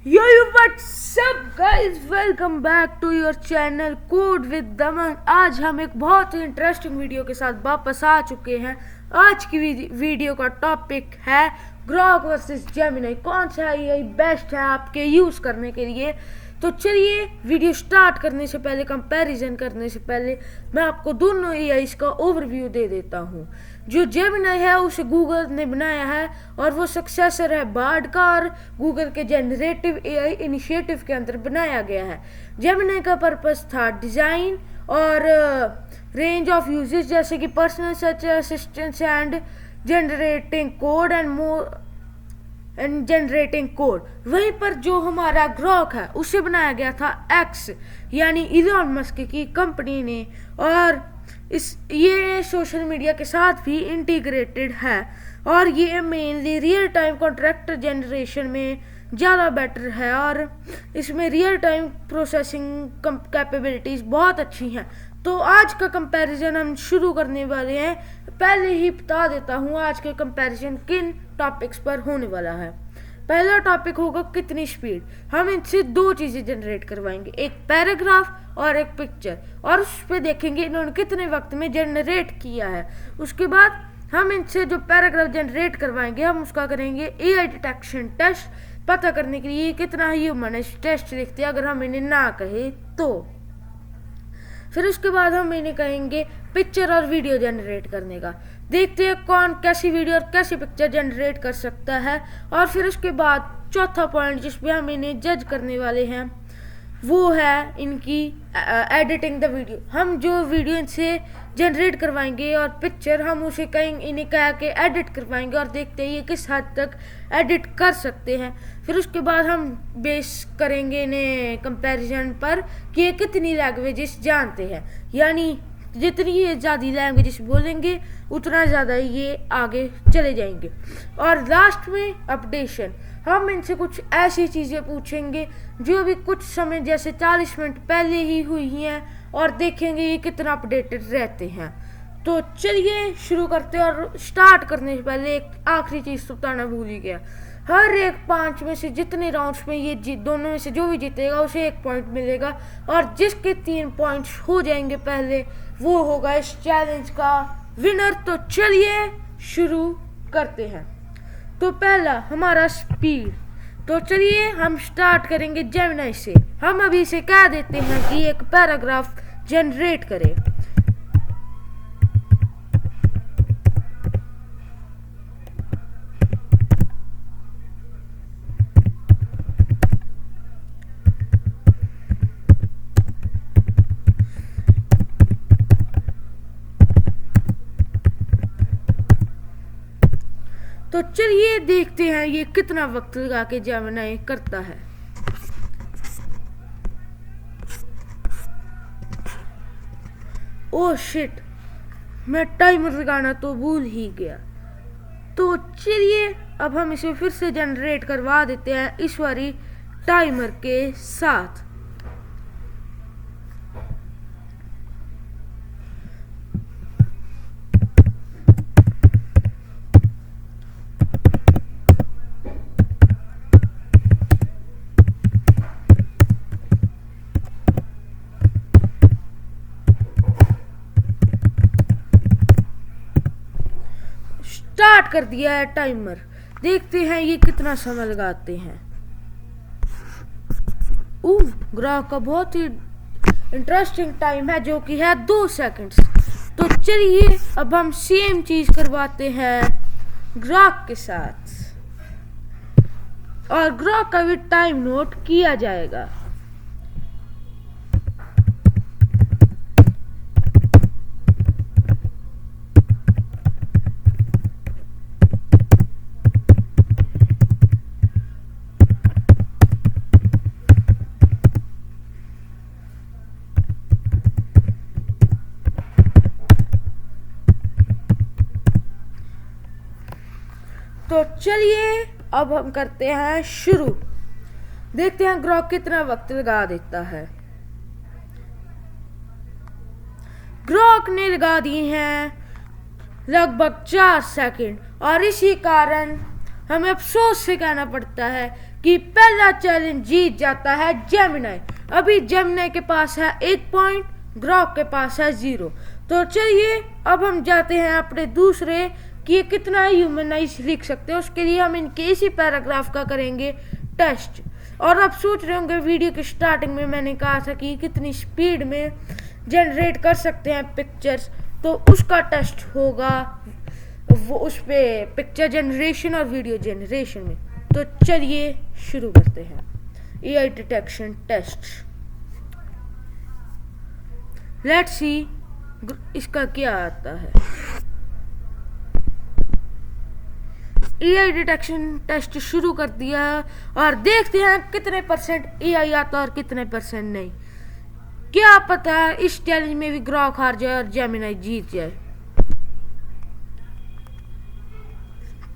Yo, what's up guys, welcome back to your channel code with Daman. आज हम एक बहुत ही इंटरेस्टिंग वीडियो के साथ वापस आ चुके हैं। आज की वीडियो का टॉपिक है ग्रॉक वर्सेस जेमिनी। कौन सा एआई बेस्ट है आपके यूज़ करने के लिए। तो चलिए वीडियो स्टार्ट करने से पहले, कंपैरिजन करने से पहले मैं आपको दोनों एआईज़ का ओवरव्यू दे देता हूँ। जो जेमिनी है उसे गूगल ने बनाया है और वो सक्सेसर है बार्ड का और गूगल के जनरेटिव एआई इनिशिएटिव के अंदर बनाया गया है। जेमिनी का पर्पस था डिज़ाइन और रेंज ऑफ यूजेस जैसे कि personal search assistance and generating code and generating code. वहीं पर जो हमारा ग्रॉक है उसे बनाया गया था एक्स यानी इलॉन मस्क की कंपनी ने, और ये सोशल मीडिया के साथ भी इंटीग्रेटेड है और ये mainly real time contract generation में ज़्यादा बेटर है और इसमें रियल टाइम प्रोसेसिंग कैपेबिलिटीज़ बहुत अच्छी हैं। तो आज का कंपैरिजन हम शुरू करने वाले हैं। पहले ही बता देता हूँ आज के कंपैरिजन किन टॉपिक्स पर होने वाला है। पहला टॉपिक होगा कितनी स्पीड। हम इनसे दो चीज़ें जनरेट करवाएंगे, एक पैराग्राफ और एक पिक्चर, और उस पर देखेंगे इन्होंने कितने वक्त में जनरेट किया है। उसके बाद हम इनसे जो पैराग्राफ जनरेट करवाएंगे हम उसका करेंगे एआई डिटेक्शन टेस्ट, पता करने के लिए कितना ह्यूमन इस टेस्ट लिखते हैं अगर हम इन्हें ना कहे तो। फिर उसके बाद हम इन्हें कहेंगे पिक्चर और वीडियो जनरेट करने का, देखते हैं कौन कैसी वीडियो और कैसी पिक्चर जनरेट कर सकता है। और फिर उसके बाद चौथा पॉइंट जिस पे हम इन्हें जज करने वाले हैं वो है इनकी एडिटिंग द वीडियो। हम जो वीडियो इनसे जनरेट करवाएंगे और पिक्चर हम उसे कहेंगे, इन्हें कह के एडिट करवाएंगे और देखते हैं ये किस हद तक एडिट कर सकते हैं। फिर उसके बाद हम बेस करेंगे इन्हें कंपैरिजन पर कि ये कितनी लैंग्वेजेस जानते हैं, यानी जितनी ये ज़्यादा लैंग्वेजेस बोलेंगे उतना ज़्यादा ये आगे चले जाएंगे। और लास्ट में अपडेशन, हम इनसे कुछ ऐसी चीज़ें पूछेंगे जो अभी कुछ समय जैसे 40 मिनट पहले ही हुई हैं और देखेंगे ये कितना अपडेटेड रहते हैं। तो चलिए शुरू करते हैं। और स्टार्ट करने से पहले एक आखिरी चीज़ तो बताना भूल ही गया, हर एक 5 में से जितने राउंड्स में ये दोनों में से जो भी जीतेगा उसे 1 पॉइंट मिलेगा और जिसके 3 पॉइंट्स हो जाएंगे पहले वो होगा इस चैलेंज का विनर। तो चलिए शुरू करते हैं। तो पहला हमारा स्पीड, तो चलिए हम स्टार्ट करेंगे जेमिनी से। हम अभी से कह देते हैं कि एक पैराग्राफ जनरेट करे। तो चलिए देखते हैं ये कितना वक्त लगा के जेमिनी करता है। ओह शिट, मैं टाइमर लगाना तो भूल ही गया। तो चलिए अब हम इसे फिर से जनरेट करवा देते हैं इस बारी टाइमर के साथ। स्टार्ट कर दिया है टाइमर, देखते हैं ये कितना समय लगाते हैं। ग्राफ का बहुत ही इंटरेस्टिंग टाइम है जो कि है 2 सेकंड्स। तो चलिए अब हम सेम चीज करवाते हैं ग्राफ के साथ और ग्राफ का भी टाइम नोट किया जाएगा। तो चलिए अब हम करते हैं शुरू, देखते हैं ग्रॉक कितना वक्त लगा देता है। ग्रॉक ने लगा दिए हैं लगभग 4 सेकंड और इसी कारण हमें अफसोस से कहना पड़ता है कि पहला चैलेंज जीत जाता है जेमिनी। अभी जेमिनी के पास है 1 पॉइंट, ग्रॉक के पास है 0। तो चलिए अब हम जाते हैं अपने दूसरे कि ये कितना ह्यूमनाइज लिख सकते हैं। उसके लिए हम इनके इसी पैराग्राफ का करेंगे टेस्ट। और आप सोच रहे होंगे वीडियो की स्टार्टिंग में मैंने कहा था कि कितनी स्पीड में जनरेट कर सकते हैं पिक्चर्स, तो उसका टेस्ट होगा वो उस पे पिक्चर जनरेशन और वीडियो जनरेशन में। तो चलिए शुरू करते हैं AI detection test. Let's see इसका क्या आता है। एआई डिटेक्शन टेस्ट शुरू कर दिया और देखते हैं कितने परसेंट एआई आता है और कितने परसेंट नहीं। क्या पता इस चैलेंज में भी ग्रॉक हार जाए और जेमिनी जीत जाए।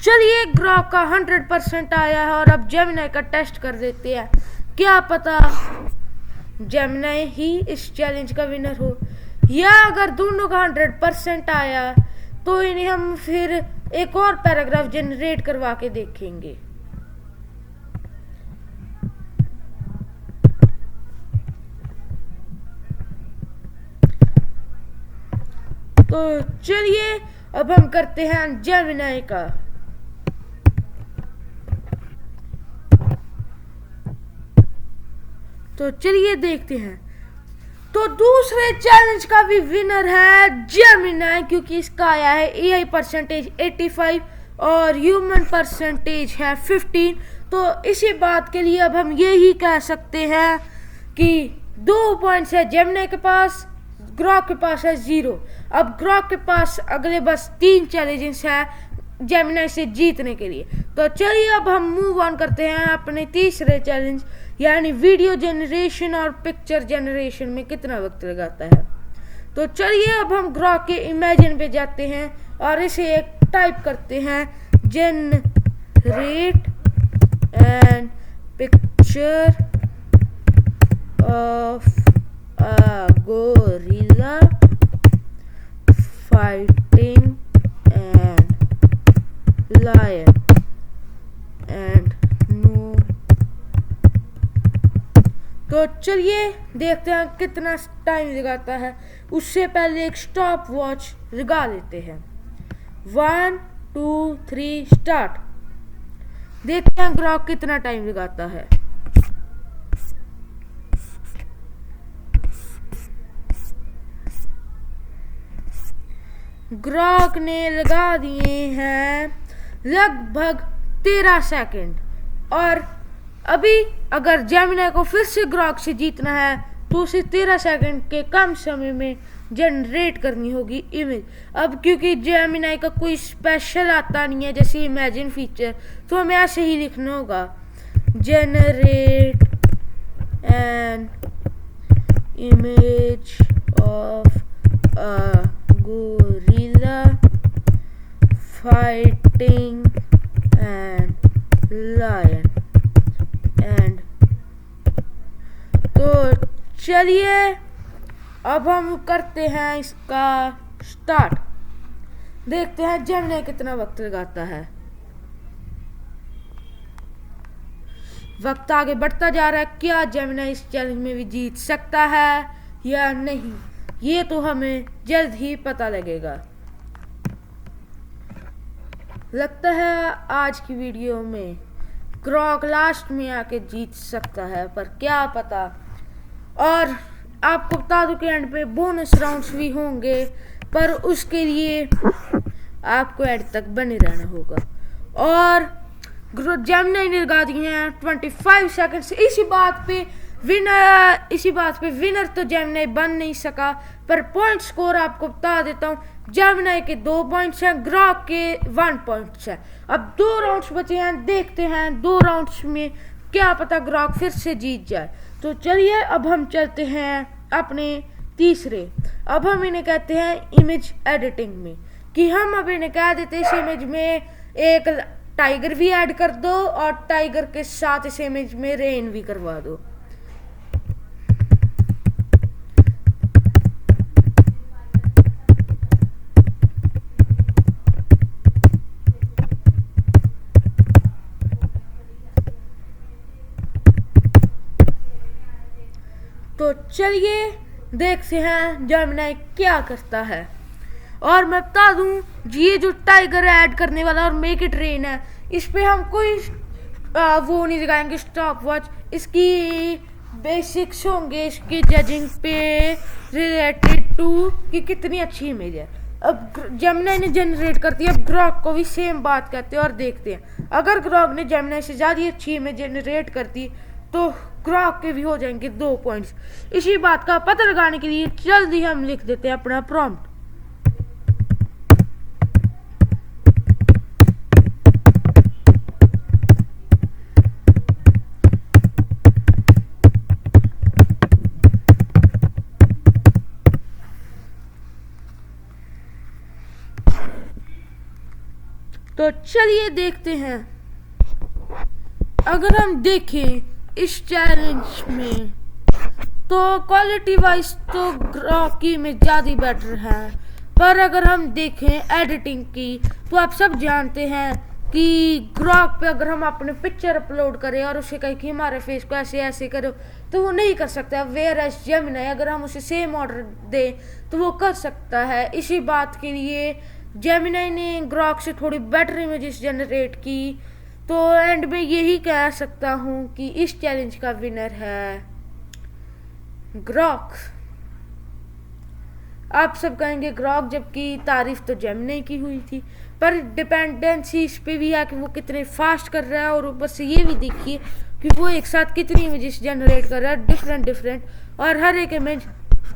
चलिए ग्रॉक का 100% आया है और अब जेमिनी का टेस्ट कर देते हैं। क्या पता जेमिनी ही इस चैलेंज का विनर हो, या अगर दोनों का 100% आया तो इन्हें हम फिर एक और पैराग्राफ जनरेट करवा के देखेंगे। तो चलिए अब हम करते हैं जेमिनी का। तो चलिए देखते हैं। तो दूसरे चैलेंज का भी विनर है जेमिनी, क्योंकि इसका आया है एआई परसेंटेज 85 और ह्यूमन परसेंटेज है 15। तो इसी बात के लिए अब हम यही कह सकते हैं कि 2 पॉइंट्स है जेमिनी के पास, ग्रॉक के पास है 0। अब ग्रॉक के पास अगले बस 3 चैलेंजेस है जेमिनी से जीतने के लिए। तो चलिए अब हम मूव ऑन करते हैं अपने तीसरे चैलेंज, यानी वीडियो जनरेशन और पिक्चर जनरेशन में कितना वक्त लगाता है। तो चलिए अब हम ग्रॉक के इमेजिन पे जाते हैं और इसे एक टाइप करते हैं generate and picture of a gorilla fighting and lion and no. तो चलिए देखते हैं कितना टाइम लगाता है। उससे पहले एक स्टॉप वॉच लगा लेते हैं। 1 2 3 स्टार्ट। देखते हैं ग्रॉक कितना टाइम लगाता है। ग्रॉक ने लगा दिए हैं लगभग 13 सेकंड। और अभी अगर जेमिनी को फिर से ग्रॉक से जीतना है तो उसे 13 सेकंड के कम समय में जनरेट करनी होगी इमेज। अब क्योंकि जेमिनी का कोई स्पेशल आता नहीं है जैसे इमेजिन फीचर, तो हमें ऐसे ही लिखना होगा generate an image of a gorilla fighting and lion and. तो चलिए अब हम करते हैं इसका स्टार्ट। देखते हैं जेमिनी कितना वक्त लगाता है। वक्त आगे बढ़ता जा रहा है। क्या जेमिनी इस चैलेंज में भी जीत सकता है या नहीं, ये तो हमें जल्द ही पता लगेगा। लगता है आज की वीडियो में ग्रॉक लास्ट में आके जीत सकता है, पर क्या पता। और आपको बता दूं कि एंड पे बोनस राउंड्स भी होंगे, पर उसके लिए आपको एंड तक बने रहना होगा। और जेमिनी ने लगा दिए हैं 25 सेकंड। इसी बात पे विनर तो जेमिनी बन नहीं सका, पर पॉइंट स्कोर आपको बता देता हूँ। जेमिनी के 2 पॉइंट्स हैं, ग्रॉक के 1 पॉइंट्स है। अब 2 राउंड्स बचे हैं। देखते हैं 2 राउंड्स में क्या पता ग्रॉक फिर से जीत जाए। तो चलिए अब हम चलते हैं अपने तीसरे। अब हम इन्हें कहते हैं इमेज एडिटिंग में, कि हम अब इन्हें कह देते हैं इस इमेज में एक टाइगर भी ऐड कर दो और टाइगर के साथ इस इमेज में रेन भी करवा दो। तो चलिए देखते हैं जेमिनी क्या करता है। और मैं बता दूं ये जो टाइगर ऐड करने वाला और मेक इट रेन है, इस पे हम कोई वो नहीं दिखाएंगे स्टॉप वॉच। इसकी बेसिक्स होंगे इसकी जजिंग पे रिलेटेड टू कि कितनी अच्छी इमेज है। अब जेमिनी ने जनरेट कर दिया, अब ग्रॉक को भी सेम बात कहते हैं और देखते हैं अगर ग्रॉक ने जेमिनी से ज़्यादा अच्छी इमेज जनरेट कर दी तो ग्रॉक के भी हो जाएंगे 2 पॉइंट्स। इसी बात का पता लगाने के लिए जल्दी हम लिख देते हैं अपना प्रॉम्प्ट। तो चलिए देखते हैं। अगर हम देखें इस चैलेंज में तो क्वालिटी वाइज तो ग्रॉक की में ज़्यादा बेटर है, पर अगर हम देखें एडिटिंग की तो आप सब जानते हैं कि ग्रॉक पे अगर हम अपने पिक्चर अपलोड करें और उसे कहें कि हमारे फेस को ऐसे ऐसे करो तो वो नहीं कर सकता। वेयर एज जेमिनी अगर हम उसे सेम ऑर्डर दें तो वो कर सकता है। इसी बात के लिए जेमिनी ने ग्रॉक से थोड़ी बेटर इमेजेस जनरेट की। तो एंड में यही कह सकता हूँ कि इस चैलेंज का विनर है ग्रॉक। आप सब कहेंगे ग्रॉक, जबकि तारीफ तो जेमिनी की हुई थी, पर डिपेंडेंसी इस पे भी है कि वो कितने फास्ट कर रहा है। और ऊपर से ये भी देखिए कि वो एक साथ कितनी इमेजेस जनरेट कर रहा है डिफरेंट, और हर एक इमेज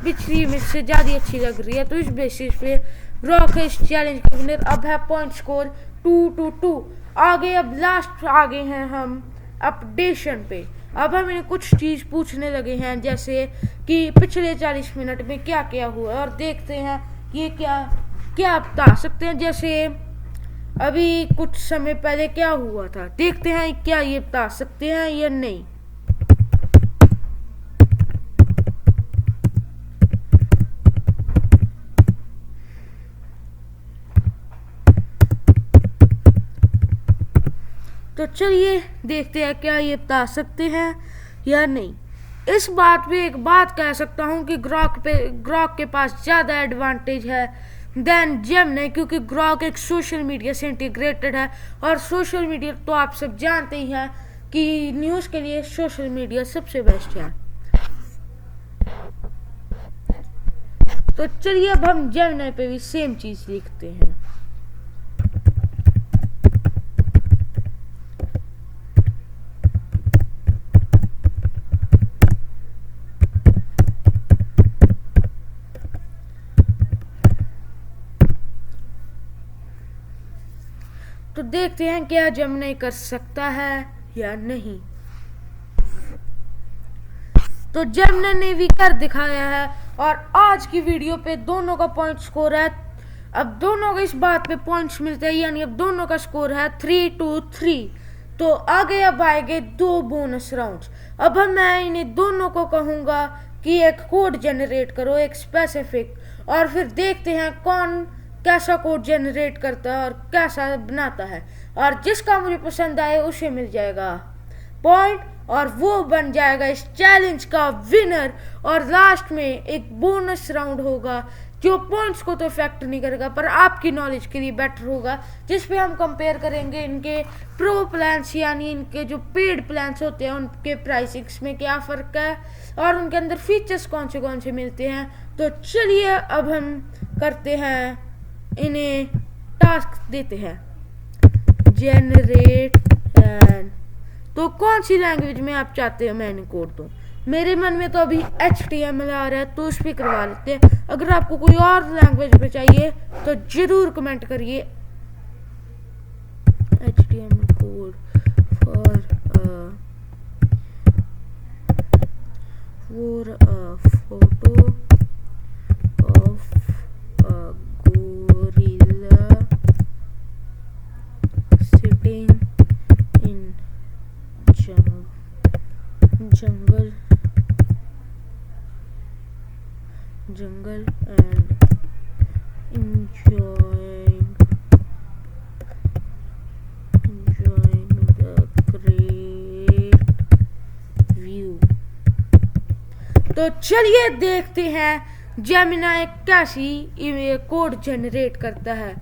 पिछली इमेज से ज़्यादा अच्छी लग रही है। तो इस बेसिस पे ग्रॉक है इस चैलेंज का विनर। अब है पॉइंट स्कोर 2-2। आगे अब लास्ट आगे हैं हम अपडेशन पे। अब हम इन्हें कुछ चीज़ पूछने लगे हैं, जैसे कि पिछले 40 मिनट में क्या क्या हुआ, और देखते हैं ये क्या क्या बता सकते हैं। जैसे अभी कुछ समय पहले क्या हुआ था, देखते हैं क्या ये बता सकते हैं या नहीं। तो चलिए देखते हैं क्या ये बता सकते हैं या नहीं। इस बात पे एक बात कह सकता हूँ कि ग्रॉक के पास ज़्यादा एडवांटेज है देन जेमिनी, क्योंकि ग्रॉक एक सोशल मीडिया से इंटीग्रेटेड है। और सोशल मीडिया तो आप सब जानते ही हैं कि न्यूज़ के लिए सोशल मीडिया सबसे बेस्ट है। तो चलिए अब हम जेमिनी पे भी सेम चीज़ लिखते हैं। तो देखते हैं क्या जेमिनी कर सकता है या नहीं। तो जेमिनी ने भी कर दिखाया है, और आज की वीडियो पे दोनों का पॉइंट स्कोर है। अब दोनों को इस बात पे पॉइंट्स मिलते हैं, यानी अब दोनों का स्कोर है 3-3। तो आगे अब आएंगे 2 बोनस राउंड्स। अब मैं इन्हें दोनों को कहूँगा कि एक कोड जनरेट करो, एक स्पेसिफिक, और फिर देखते हैं कौन कैसा कोड जनरेट करता है और कैसा बनाता है। और जिसका मुझे पसंद आए उसे मिल जाएगा पॉइंट, और वो बन जाएगा इस चैलेंज का विनर। और लास्ट में एक बोनस राउंड होगा जो पॉइंट्स को तो इफेक्ट नहीं करेगा, पर आपकी नॉलेज के लिए बेटर होगा, जिस पे हम कंपेयर करेंगे इनके प्रो प्लान्स, यानी इनके जो पेड प्लान्स होते हैं उनके प्राइसिंग्स में क्या फ़र्क है और उनके अंदर फीचर्स कौन से मिलते हैं। तो चलिए अब हम करते हैं, इन्हें टास्क देते हैं जनरेट एंड। तो कौन सी लैंग्वेज में आप चाहते हो मैं इन्हें कोड दूँ? मेरे मन में तो अभी HTML आ रहा है, तो उस पर करवा लेते हैं। अगर आपको कोई और लैंग्वेज में चाहिए तो जरूर कमेंट करिए। HTML code for a photo of a gorilla sitting in jungle and enjoying the great view। तो चलिए देखते हैं जेमिनाई कैसी कोड जनरेट करता है।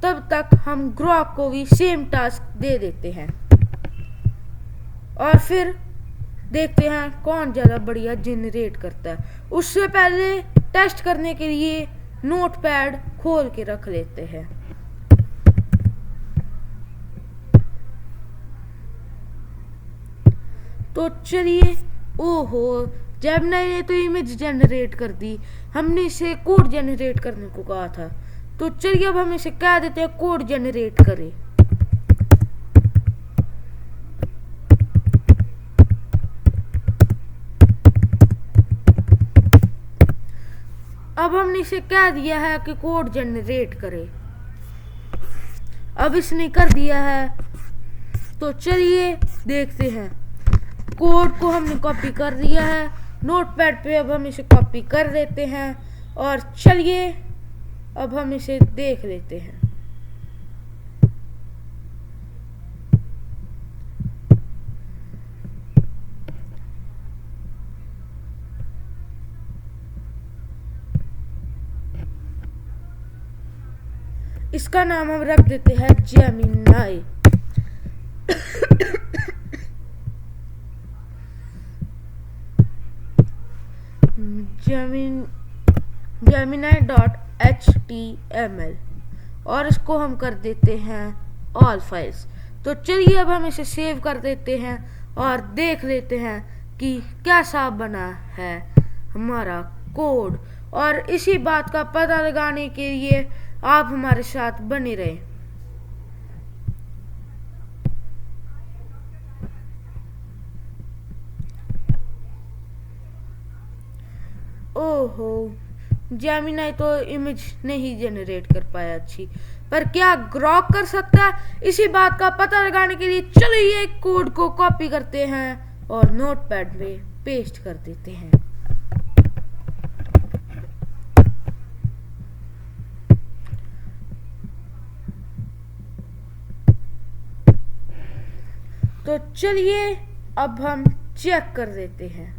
तब तक हम ग्रॉक को भी सेम टास्क दे देते हैं और फिर देखते हैं कौन ज़्यादा बढ़िया जनरेट करता है। उससे पहले टेस्ट करने के लिए नोटपैड खोल के रख लेते हैं। तो चलिए, ओहो, जेमिनाई ने तो इमेज जनरेट कर दी। हमने इसे कोड जनरेट करने को कहा था। तो चलिए अब हम इसे कह देते हैं कोड जनरेट करे। अब हमने इसे कह दिया है कि कोड जनरेट करे। अब इसने कर दिया है। तो चलिए देखते हैं। कोड को हमने कॉपी कर दिया है नोटपैड पे। अब हम इसे कॉपी कर देते हैं और चलिए अब हम इसे देख लेते हैं। इसका नाम हम रख देते हैं जेमिनाई। Gemini.html और इसको हम कर देते हैं ऑल फाइल्स। तो चलिए अब हम इसे सेव कर देते हैं और देख लेते हैं कि कैसा बना है हमारा कोड। और इसी बात का पता लगाने के लिए आप हमारे साथ बने रहें। ओहो, जेमिनाई तो इमेज नहीं जनरेट कर पाया अच्छी, पर क्या ग्रॉक कर सकता है? इसी बात का पता लगाने के लिए चलिए कोड को कॉपी करते हैं और नोटपैड में पेस्ट कर देते हैं। तो चलिए अब हम चेक कर देते हैं।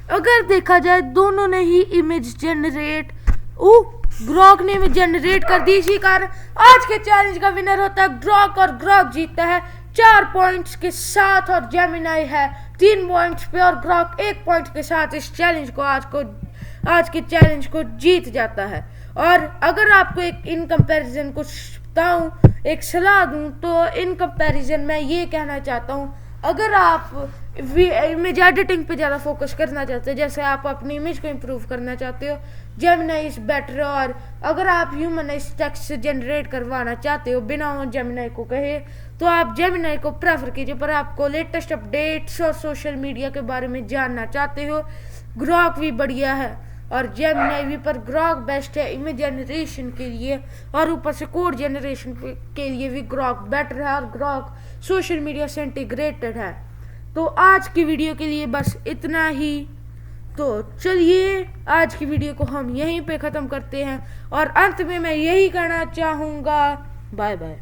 अगर देखा जाए दोनों ने ही इमेज जनरेट, ग्रॉक ने भी जनरेट कर दी। इसी कारण आज के चैलेंज का विनर होता है ग्रॉक और ग्रॉक जीतता है 4 पॉइंट्स के साथ और जेमिनाई है 3 पॉइंट्स पे और ग्रॉक 1 पॉइंट के साथ इस चैलेंज को आज के चैलेंज को जीत जाता है। और अगर आपको एक इन कंपैरिजन कुछ बताऊं, एक सलाह दूं, तो इन कंपैरिजन मैं ये कहना चाहता हूं, अगर आप इमेज एडिटिंग पे ज़्यादा फोकस करना चाहते हो, जैसे आप अपनी इमेज को इम्प्रूव करना चाहते हो, जेमिनाई इज बेटर। और अगर आप ह्यूमनाइज टेक्स्ट जनरेट करवाना चाहते हो बिना जेमिनाई को कहे, तो आप जेमिनाई को प्रेफर कीजिए। पर आपको लेटेस्ट अपडेट्स और सोशल मीडिया के बारे में जानना चाहते हो, ग्रॉक भी बढ़िया है और जेमिनाई भी, पर ग्रॉक बेस्ट है इमेज जनरेशन के लिए और ऊपर से कोड जनरेशन के लिए भी ग्रॉक बेटर है और ग्रॉक सोशल मीडिया से इंटीग्रेटेड है। तो आज की वीडियो के लिए बस इतना ही। तो चलिए आज की वीडियो को हम यहीं पे ख़त्म करते हैं और अंत में मैं यही कहना चाहूँगा, बाय बाय।